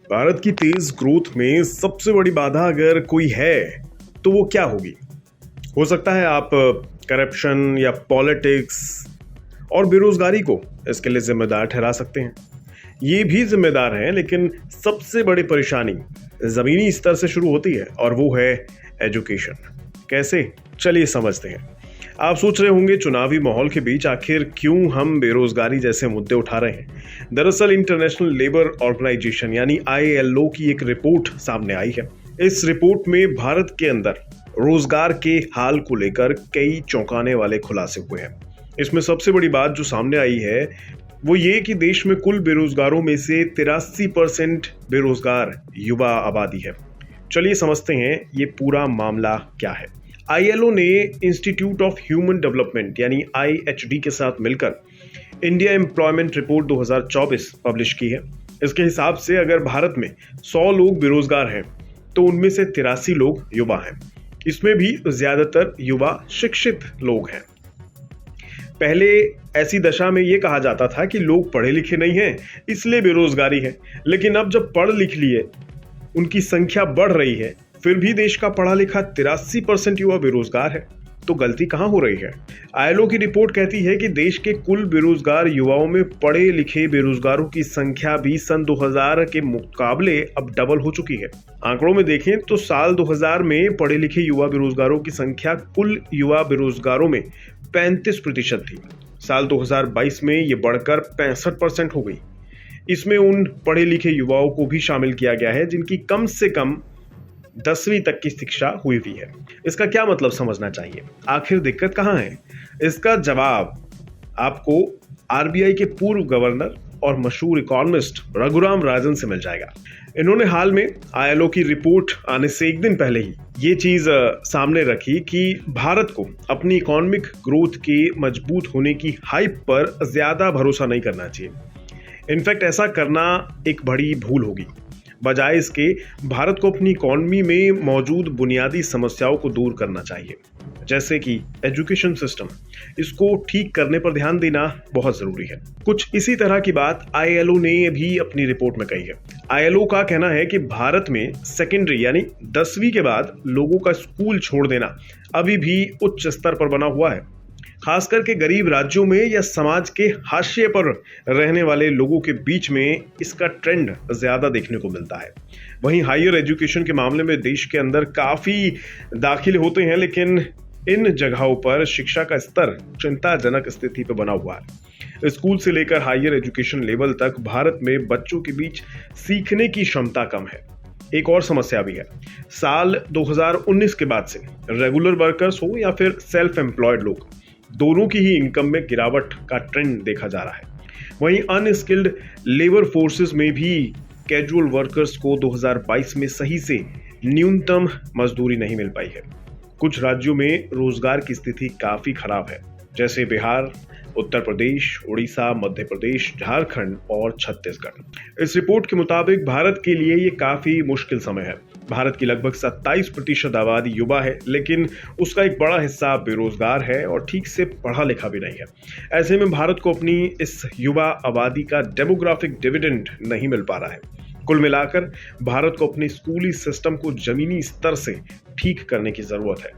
भारत की तेज ग्रोथ में सबसे बड़ी बाधा अगर कोई है तो वो क्या होगी? हो सकता है आप करप्शन या पॉलिटिक्स और बेरोजगारी को इसके लिए जिम्मेदार ठहरा सकते हैं। ये भी जिम्मेदार हैं, लेकिन सबसे बड़ी परेशानी जमीनी स्तर से शुरू होती है और वो है एजुकेशन। कैसे? चलिए समझते हैं। आप सोच रहे होंगे चुनावी माहौल के बीच आखिर क्यों हम बेरोजगारी जैसे मुद्दे उठा रहे हैं। दरअसल इंटरनेशनल लेबर ऑर्गेनाइजेशन यानी ILO की एक रिपोर्ट सामने आई है। इस रिपोर्ट में भारत के अंदर रोजगार के हाल को लेकर कई चौंकाने वाले खुलासे हुए हैं। इसमें सबसे बड़ी बात जो सामने आई है वो ये कि देश में कुल बेरोजगारों में से 83% बेरोजगार युवा आबादी है। चलिए समझते हैं ये पूरा मामला क्या है। ILO ने इंस्टीट्यूट ऑफ ह्यूमन डेवलपमेंट यानी IHD के साथ मिलकर इंडिया एम्प्लॉयमेंट रिपोर्ट 2024 पब्लिश की है। इसके हिसाब से अगर भारत में 100 लोग बेरोजगार हैं तो उनमें से 83 लोग युवा हैं। इसमें भी ज्यादातर युवा शिक्षित लोग हैं। पहले ऐसी दशा में यह कहा जाता था कि लोग पढ़े लिखे नहीं हैं इसलिए बेरोजगारी है, लेकिन अब जब पढ़ लिख लिए उनकी संख्या बढ़ रही है फिर भी देश का पढ़ा लिखा 83% युवा बेरोजगार है, तो गलती कहां हो रही है? ILO की रिपोर्ट कहती है कि देश के कुल बेरोजगार युवाओं में पढ़े लिखे बेरोजगारों की संख्या भी सन 2000 के मुकाबले अब डबल हो चुकी है। आंकड़ों में देखें तो साल 2000 में पढ़े लिखे युवा बेरोजगारों की संख्या कुल युवा बेरोजगारों में 35% थी। साल 2022 में ये बढ़कर 65% हो गई। इसमें उन पढ़े लिखे युवाओं को भी शामिल किया गया है जिनकी कम से कम 10वीं तक की शिक्षा हुई है। इसका क्या मतलब समझना चाहिए? आखिर दिक्कत कहां है? इसका जवाब आपको RBI के पूर्व गवर्नर और मशहूर इकोनॉमिस्ट रघुराम राजन से मिल जाएगा। इन्होंने हाल में ILO की रिपोर्ट आने से एक दिन पहले ही ये चीज सामने रखी कि भारत को अपनी इकोनॉमिक ग्रोथ के मजबूत होने की हाइप पर ज्यादा भरोसा नहीं करना चाहिए। इनफैक्ट ऐसा करना एक बड़ी भूल होगी। बजाय इसके भारत को अपनी इकोनॉमी में मौजूद बुनियादी समस्याओं को दूर करना चाहिए, जैसे कि एजुकेशन सिस्टम। इसको ठीक करने पर ध्यान देना बहुत जरूरी है। कुछ इसी तरह की बात ILO ने भी अपनी रिपोर्ट में कही है। ILO का कहना है कि भारत में सेकेंडरी यानी 10वीं के बाद लोगों का स्कूल छोड़ देना अभी भी उच्च स्तर पर बना हुआ है। खास करके गरीब राज्यों में या समाज के हाशिए पर रहने वाले लोगों के बीच में इसका ट्रेंड ज्यादा देखने को मिलता है। वहीं हायर एजुकेशन के मामले में देश के अंदर काफी दाखिले होते हैं, लेकिन इन जगहों पर शिक्षा का स्तर चिंताजनक स्थिति पर बना हुआ है। स्कूल से लेकर हायर एजुकेशन लेवल तक भारत में बच्चों के बीच सीखने की क्षमता कम है। एक और समस्या भी है। साल 2019 के बाद से रेगुलर वर्कर्स हो या फिर सेल्फ एम्प्लॉयड लोग, दोनों की ही इनकम में गिरावट का ट्रेंड देखा जा रहा है। वहीं अनस्किल्ड लेबर फोर्सेस में भी कैजुअल वर्कर्स को 2022 में सही से न्यूनतम मजदूरी नहीं मिल पाई है। कुछ राज्यों में रोजगार की स्थिति काफी खराब है, जैसे बिहार, उत्तर प्रदेश, उड़ीसा, मध्य प्रदेश, झारखंड और छत्तीसगढ़। इस रिपोर्ट के मुताबिक भारत के लिए ये काफी मुश्किल समय है। भारत की लगभग 27% आबादी युवा है, लेकिन उसका एक बड़ा हिस्सा बेरोजगार है और ठीक से पढ़ा लिखा भी नहीं है। ऐसे में भारत को अपनी इस युवा आबादी का डेमोग्राफिक डिविडेंड नहीं मिल पा रहा है। कुल मिलाकर भारत को अपनी स्कूली सिस्टम को जमीनी स्तर से ठीक करने की जरूरत है।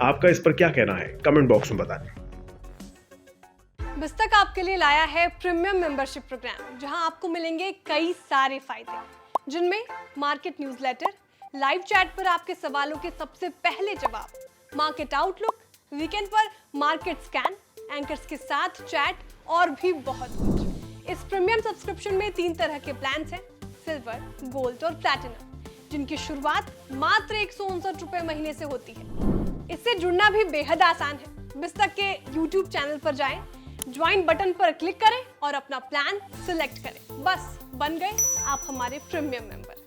आपका इस पर क्या कहना है? कमेंट बॉक्स में बताएं। बिस्तक आपके लिए लाया है प्रीमियम मेंबरशिप प्रोग्राम, जहां आपको मिलेंगे कई सारे फायदे, जिनमें मार्केट न्यूज़लेटर, लाइव चैट पर आपके सवालों के सबसे पहले जवाब, मार्केट आउटलुक, वीकेंड पर मार्केट स्कैन, एंकर्स के साथ चैट और भी बहुत कुछ। इस प्रीमियम सब्सक्रिप्शन में 3 तरह के प्लान हैं, सिल्वर, गोल्ड और प्लैटिनम, जिनकी शुरुआत मात्र 159 रुपए महीने से होती है। इससे जुड़ना भी बेहद आसान है। बिस्तक के YouTube चैनल पर जाएं, ज्वाइन बटन पर क्लिक करें और अपना प्लान सिलेक्ट करें। बस बन गए आप हमारे प्रीमियम मेंबर।